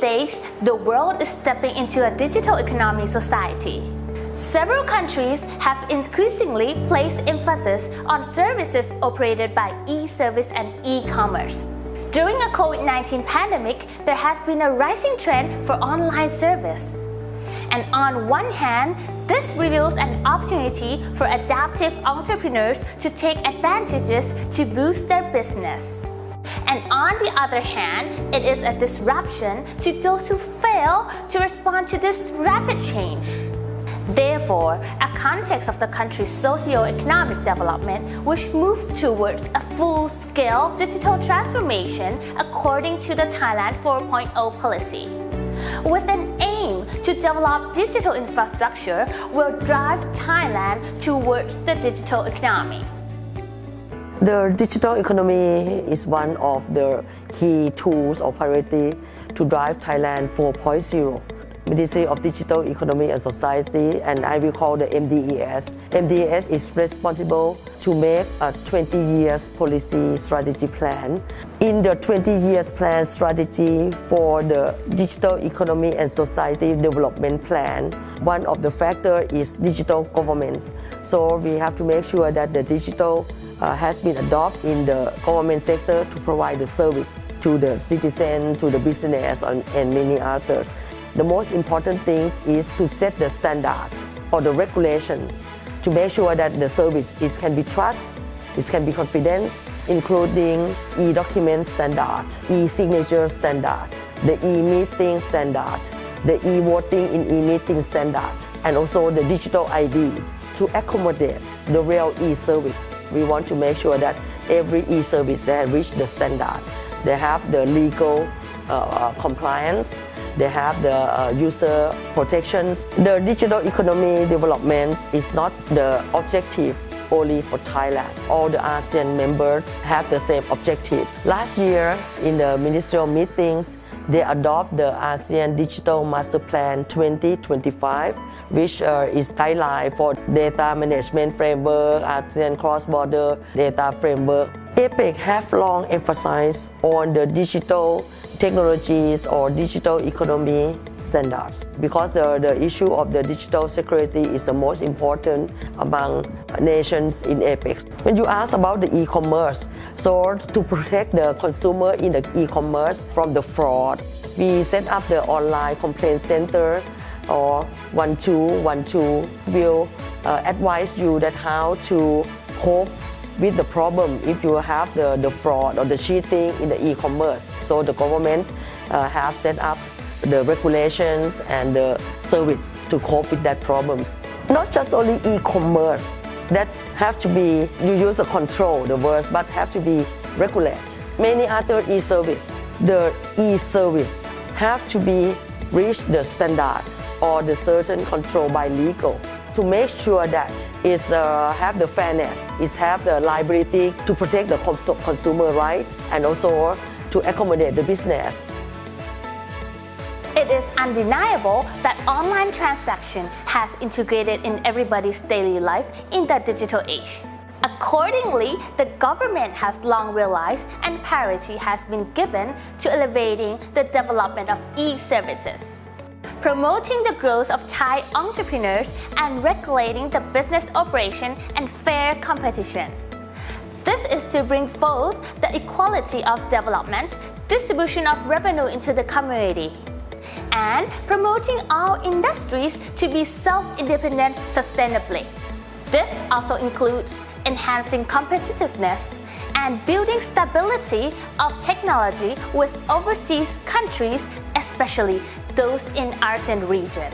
days, the world is stepping into a digital economy society. Several countries have increasingly placed emphasis on services operated by e-service and e-commerce. During a COVID-19 pandemic, there has been a rising trend for online service. And on one hand, this reveals an opportunity for adaptive entrepreneurs to take advantages to boost their business. And on the other hand, it is a disruption to those who fail to respond to this rapid change. Therefore, a context of the country's socio-economic development which moved towards a full-scale digital transformation according to the Thailand 4.0 policy. With an aim to develop digital infrastructure will drive Thailand towards the digital economy. The digital economy is one of the key tools or priority to drive Thailand 4.0. Ministry of Digital Economy and Society, and I will call the MDES. MDES is responsible to make a 20 years policy strategy plan. In the 20 years plan strategy for the Digital Economy and Society Development Plan, one of the factors is digital governance. So we have to make sure that the digital has been adopted in the government sector to provide the service to the citizen, to the business, and many others. The most important thing is to set the standard or the regulations to make sure that the service can be trusted, it can be confidence, including e-document standard, e-signature standard, the e-meeting standard, the e-voting in e-meeting standard, and also the digital ID to accommodate the real e-service. We want to make sure that every e-service they have reached the standard. They have the legal compliance, they have the user protections. The digital economy development is not the objective only for Thailand. All the ASEAN members have the same objective. Last year in the ministerial meetings, they adopt the ASEAN Digital Master Plan 2025, which is guideline for data management framework, ASEAN cross-border data framework. APEC have long emphasized on the digital technologies or digital economy standards because the issue of the digital security is the most important among nations in APEC. When you ask about the e-commerce, so to protect the consumer in the e-commerce from the fraud, we set up the online complaint center or 1212 will advise you that how to cope with the problem if you have the fraud or the cheating in the e-commerce. So the government have set up the regulations and the service to cope with that problem. Not just only e-commerce that have to be, you use a control the words, but have to be regulated. Many other e-service, the e-service have to be reach the standard or the certain control by legal to make sure that it's have the fairness, it's have the liability to protect the consumer rights and also to accommodate the business. It is undeniable that online transaction has integrated in everybody's daily life in the digital age. Accordingly, the government has long realized and priority has been given to elevating the development of e-services, promoting the growth of Thai entrepreneurs and regulating the business operation and fair competition. This is to bring forth the equality of development, distribution of revenue into the community, and promoting all industries to be self-independent sustainably. This also includes enhancing competitiveness and building stability of technology with overseas countries, especially those in ASEAN region.